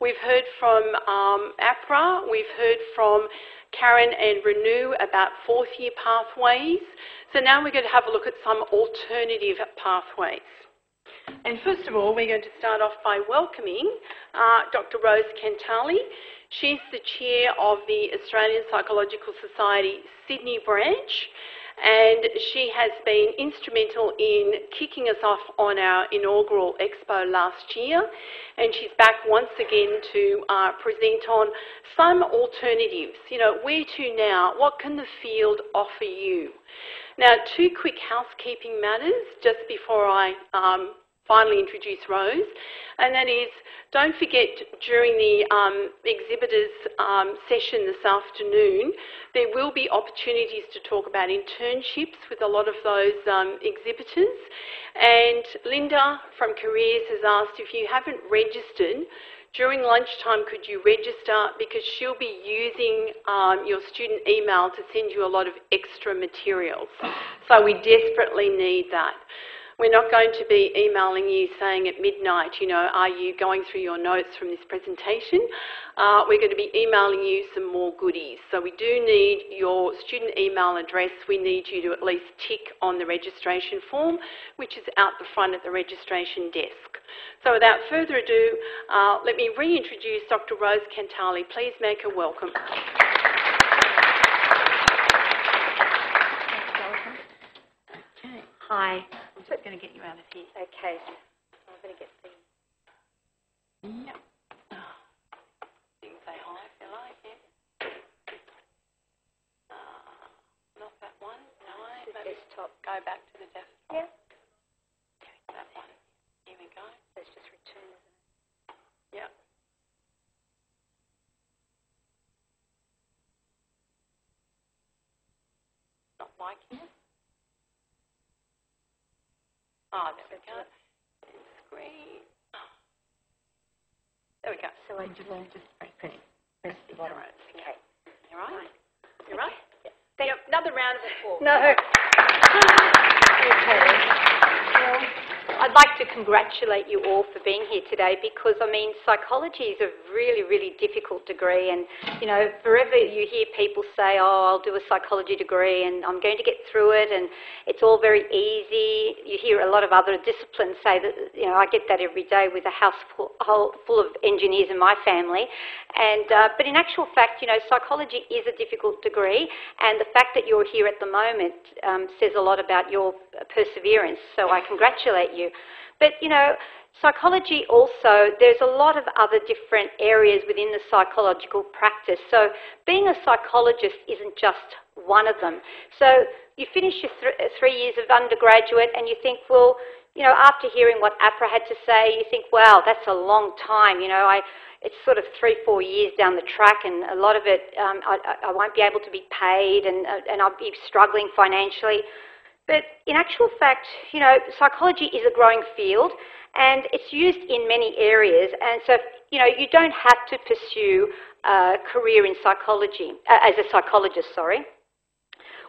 We've heard from APRA, we've heard from Karen and Renew about fourth-year pathways. So now we're going to have a look at some alternative pathways. And first of all, we're going to start off by welcoming Dr. Rose Cantali. She's the chair of the Australian Psychological Society Sydney branch, and she has been instrumental in kicking us off on our inaugural Expo last year, and she's back once again to present on some alternatives. You know, where to now? What can the field offer you? Now, two quick housekeeping matters just before I finally introduce Rose, and that is, don't forget during the exhibitors session this afternoon, there will be opportunities to talk about internships with a lot of those exhibitors. And Linda from Careers has asked if you haven't registered, during lunchtime could you register, because she'll be using your student email to send you a lot of extra materials. So we desperately need that. We're not going to be emailing you saying at midnight, you know, are you going through your notes from this presentation? We're going to be emailing you some more goodies. So we do need your student email address. We need you to at least tick on the registration form, which is out the front at the registration desk. So without further ado, let me reintroduce Dr. Rose Cantali. Please make her welcome. Okay. Hi. I'm just going to get you out of here. Okay. I'm going to get the... Yep. You can say hi if you like, yeah. Not that one. No, the desktop. Go back to the desktop. Yeah. That one. Here we go. Let's just return, isn't it? Yep. Not liking it. Oh, there we go. Screen. There we go. So I just press the bottom. Right. Okay. You right? You right? Yeah. Yep. Another round of applause. No. Okay. Well, I'd like to congratulate you all for being here today, because, I mean, psychology is a really, really difficult degree, and, you know, forever you hear people say, oh, I'll do a psychology degree and I'm going to get through it and it's all very easy. You hear a lot of other disciplines say that, you know, I get that every day with a house full of engineers in my family, and but in actual fact, you know, psychology is a difficult degree, and the fact that you're here at the moment says a lot about your perseverance, so I congratulate you. But, you know, psychology also, there's a lot of other different areas within the psychological practice. So being a psychologist isn't just one of them. So you finish your 3 years of undergraduate and you think, well, you know, after hearing what APRA had to say, you think, wow, that's a long time. You know, it's sort of 3-4 years down the track, and a lot of it I won't be able to be paid, and I'll be struggling financially. But in actual fact, you know, psychology is a growing field and it's used in many areas. And so, you know, you don't have to pursue a career in psychology, as a psychologist, sorry.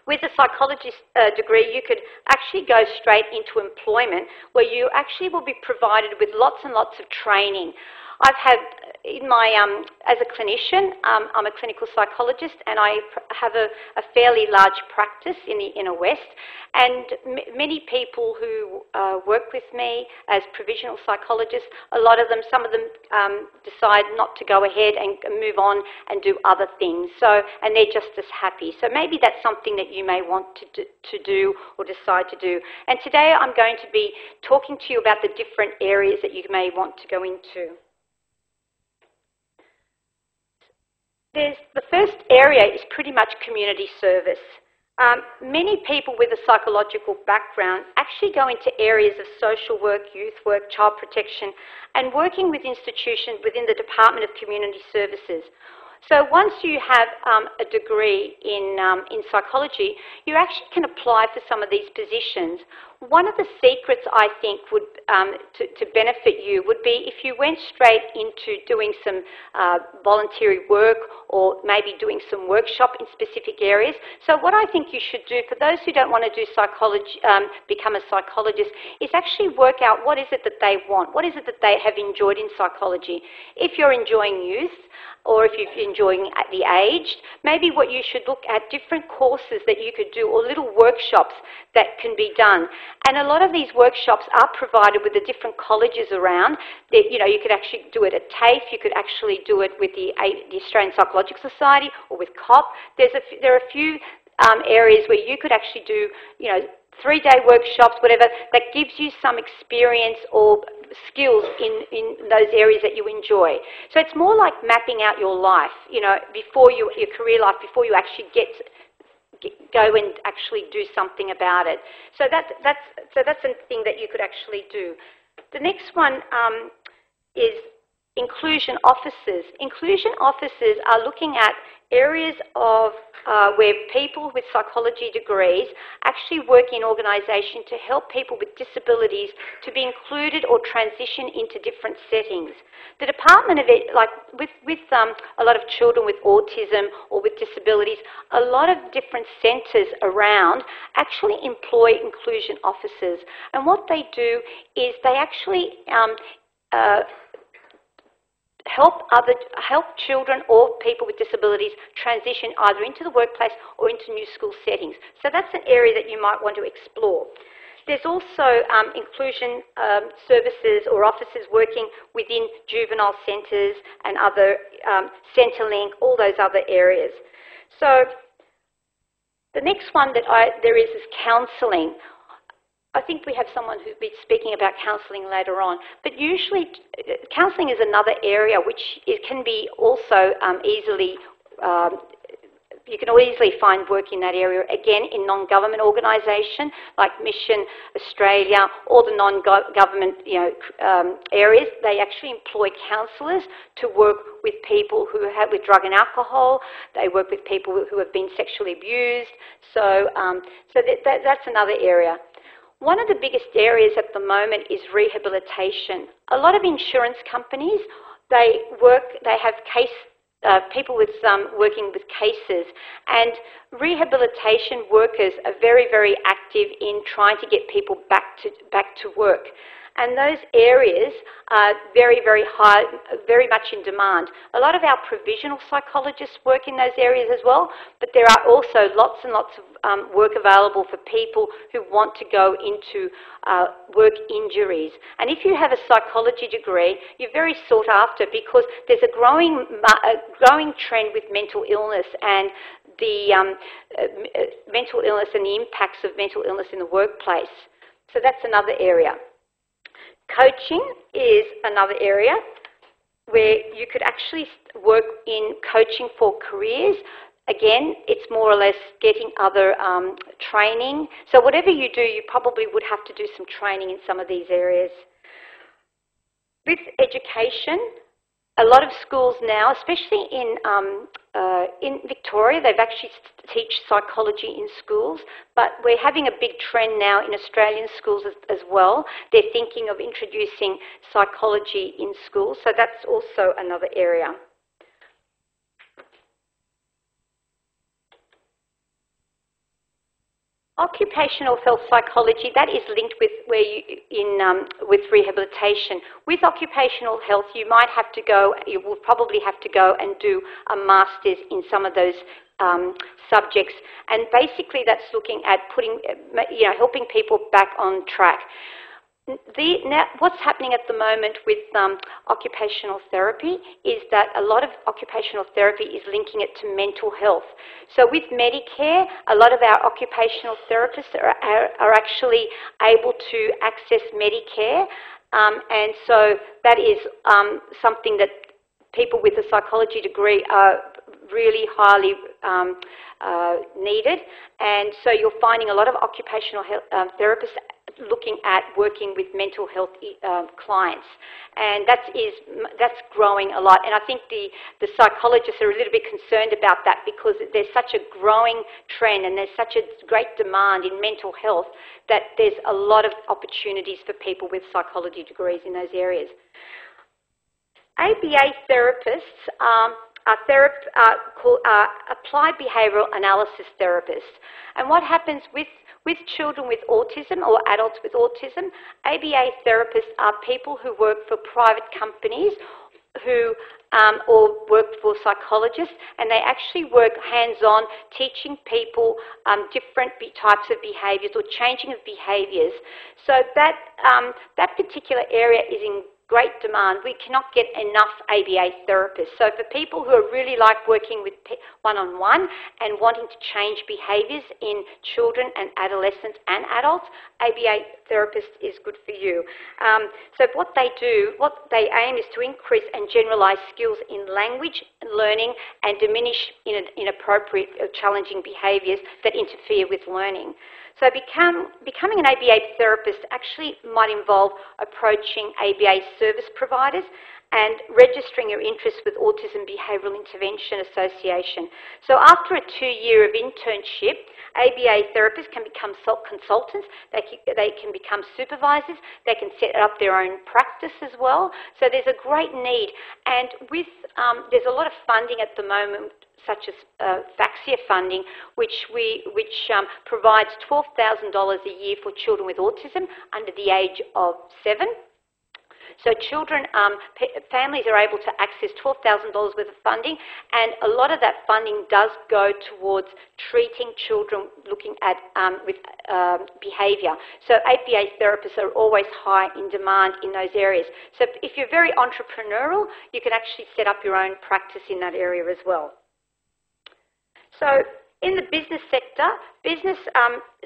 With a psychologist degree, you could actually go straight into employment, where you actually will be provided with lots and lots of training. I've had, in my, as a clinician, I'm a clinical psychologist, and I have a fairly large practice in the inner west, and many people who work with me as provisional psychologists, a lot of them, some of them decide not to go ahead and move on and do other things, so, and they're just as happy. So maybe that's something that you may want to do or decide to do. And today I'm going to be talking to you about the different areas that you may want to go into. The first area is pretty much community service. Many people with a psychological background actually go into areas of social work, youth work, child protection, and working with institutions within the Department of Community Services. So once you have a degree in psychology, you actually can apply for some of these positions One of the secrets I think would to benefit you would be if you went straight into doing some voluntary work or maybe doing some workshop in specific areas. So what I think you should do, for those who don't want to do psychology, become a psychologist, is actually work out what is it that they want, what is it that they have enjoyed in psychology. If you're enjoying youth, or if you're enjoying the aged, maybe what you should look at different courses that you could do or little workshops that can be done. And a lot of these workshops are provided with the different colleges around. That, you know, you could actually do it at TAFE, you could actually do it with the Australian Psychological Society or with COP. There are a few areas where you could actually do, you know, 3-day workshops, whatever, that gives you some experience or skills in those areas that you enjoy. So it's more like mapping out your life, you know, before your career life, before you actually go and actually do something about it. So that's a thing that you could actually do. The next one is inclusion officers. Inclusion officers are looking at areas of where people with psychology degrees actually work in organisations to help people with disabilities to be included or transition into different settings. The department of it, like with a lot of children with autism or with disabilities, a lot of different centres around actually employ inclusion officers. And what they do is they actually help children or people with disabilities transition either into the workplace or into new school settings. So that's an area that you might want to explore. There's also inclusion services or officers working within juvenile centres and other Centrelink, all those other areas. So the next one that there is counselling. I think we have someone who'll be speaking about counselling later on, but usually counselling is another area which it can be also easily, you can easily find work in that area, again in non-government organisation like Mission Australia, all the non-government areas. They actually employ counsellors to work with people who have with drug and alcohol. They work with people who have been sexually abused. So, that's another area. One of the biggest areas at the moment is rehabilitation. A lot of insurance companies, they have people with working with cases, and rehabilitation workers are very, very active in trying to get people back to work. And those areas are very, very high, very much in demand. A lot of our provisional psychologists work in those areas as well, but there are also lots and lots of work available for people who want to go into work injuries. And if you have a psychology degree, you're very sought after because there's a growing trend with mental illness and the mental illness and the impacts of mental illness in the workplace. So that's another area. Coaching is another area where you could actually work in coaching for careers. Again, it's more or less getting other training. So whatever you do, you probably would have to do some training in some of these areas. With education, a lot of schools now, especially in Victoria, they've actually teach psychology in schools, but we're having a big trend now in Australian schools as well. They're thinking of introducing psychology in schools, so that's also another area. Occupational health psychology, that is linked with with rehabilitation. With occupational health, you will probably have to go and do a master's in some of those subjects, and basically that's looking at helping people back on track. Now, what's happening at the moment with occupational therapy is that a lot of occupational therapy is linking it to mental health. So with Medicare, a lot of our occupational therapists are actually able to access Medicare, and so that is something that people with a psychology degree are really highly needed. And so you're finding a lot of occupational health therapists looking at working with mental health clients, and that's growing a lot. And I think the psychologists are a little bit concerned about that because there's such a growing trend and there's such a great demand in mental health that there's a lot of opportunities for people with psychology degrees in those areas. ABA therapists are applied behavioural analysis therapists. And what happens with children with autism or adults with autism, ABA therapists are people who work for private companies who or work for psychologists, and they actually work hands-on teaching people different types of behaviours or changing of behaviours. So that particular area is in great demand. We cannot get enough ABA therapists. So for people who are really like working with one-on-one and wanting to change behaviours in children and adolescents and adults, ABA therapist is good for you. So what they aim is to increase and generalise skills in language learning and diminish inappropriate or challenging behaviours that interfere with learning. So becoming an ABA therapist actually might involve approaching ABA service providers and registering your interest with Autism Behavioural Intervention Association. So after a 2-year of internship, ABA therapists can become consultants, they can become supervisors, they can set up their own practice as well. So there's a great need, and there's a lot of funding at the moment, such as FAXIA funding, which provides $12,000 a year for children with autism under the age of 7. So children, families are able to access $12,000 worth of funding, and a lot of that funding does go towards treating children looking at with behaviour. So ABA therapists are always high in demand in those areas. So if you're very entrepreneurial, you can actually set up your own practice in that area as well. So in the business sector,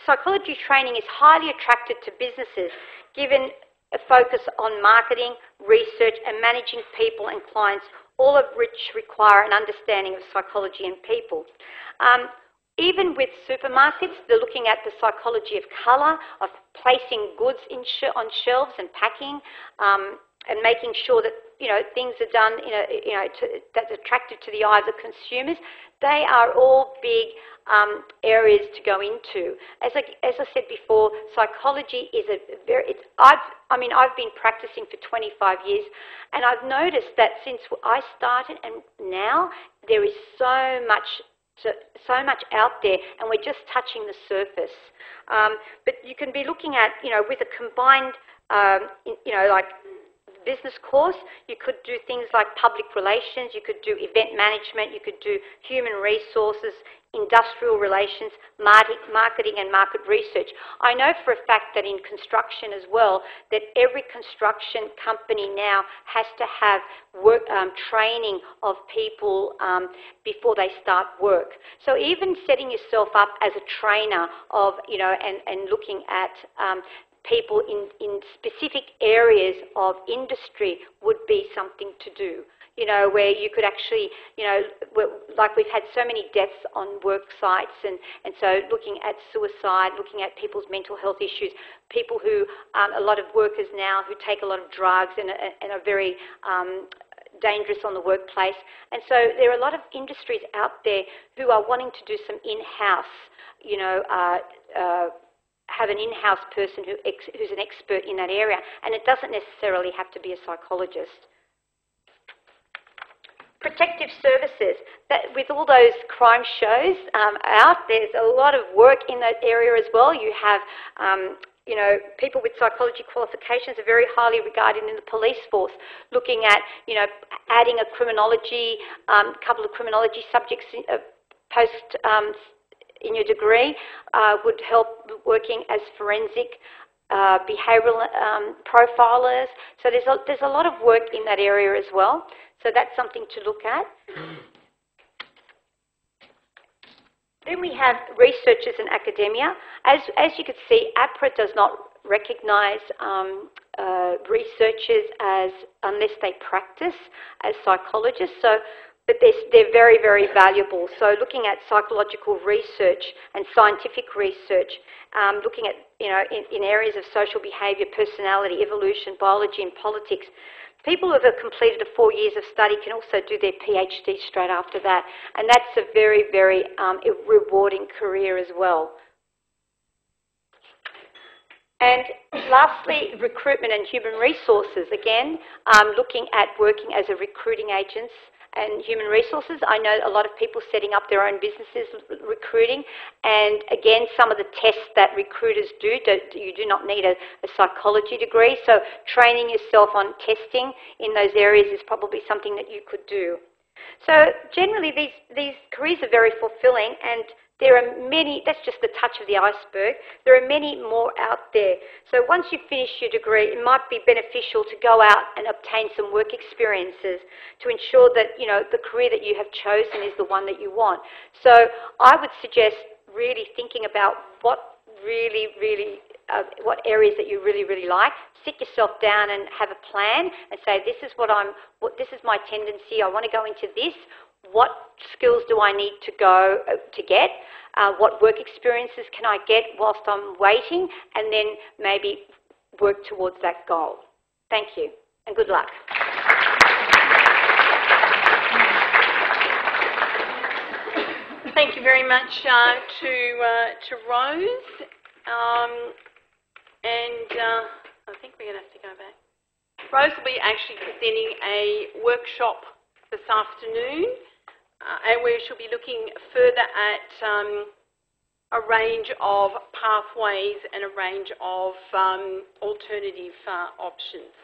psychology training is highly attracted to businesses, given a focus on marketing, research and managing people and clients, all of which require an understanding of psychology and people. Even with supermarkets, they're looking at the psychology of colour, of placing goods on shelves and packing, and making sure that things are done that's attractive to the eyes of consumers. They are all big areas to go into. As I said before, psychology is I've been practicing for 25 years, and I've noticed that since I started and now there is so much out there, and we're just touching the surface. But you can be looking at, with a combined, like business course, you could do things like public relations, you could do event management, you could do human resources, industrial relations, marketing and market research. I know for a fact that in construction as well, that every construction company now has to have training of people before they start work. So even setting yourself up as a trainer of, and looking at people in specific areas of industry would be something to do. Where you could actually, like we've had so many deaths on work sites, and so looking at suicide, looking at people's mental health issues, people who, a lot of workers now who take a lot of drugs and are very dangerous on the workplace. And so there are a lot of industries out there who are wanting to do some in-house, have an in-house person who's an expert in that area, and it doesn't necessarily have to be a psychologist. Protective services, that with all those crime shows out, there's a lot of work in that area as well. You have, people with psychology qualifications are very highly regarded in the police force, looking at, adding a criminology, couple of criminology subjects post in your degree would help working as forensic behavioural profilers. So there's a lot of work in that area as well. So that's something to look at. Then we have researchers and academia. As you can see, APRA does not recognise researchers unless they practice as psychologists. So but they're very, very valuable. So looking at psychological research and scientific research, looking at, in areas of social behaviour, personality, evolution, biology and politics, people who have completed 4 years of study can also do their PhD straight after that. And that's a very, very rewarding career as well. And lastly, recruitment and human resources. Again, looking at working as a recruiting agent and human resources. I know a lot of people setting up their own businesses recruiting, and again, some of the tests that recruiters do, you do not need a psychology degree, so training yourself on testing in those areas is probably something that you could do. So generally these careers are very fulfilling, and there are many, that's just the touch of the iceberg. There are many more out there. So once you finish your degree, it might be beneficial to go out and obtain some work experiences to ensure that, the career that you have chosen is the one that you want. So I would suggest really thinking about what areas that you really, really like. Sit yourself down and have a plan and say, this is this is my tendency. I want to go into this. What skills do I need to go to get? What work experiences can I get whilst I'm waiting? And then maybe work towards that goal. Thank you and good luck. Thank you very much to Rose. I think we're going to have to go back. Rose will be actually presenting a workshop this afternoon, and we shall be looking further at a range of pathways and a range of alternative options.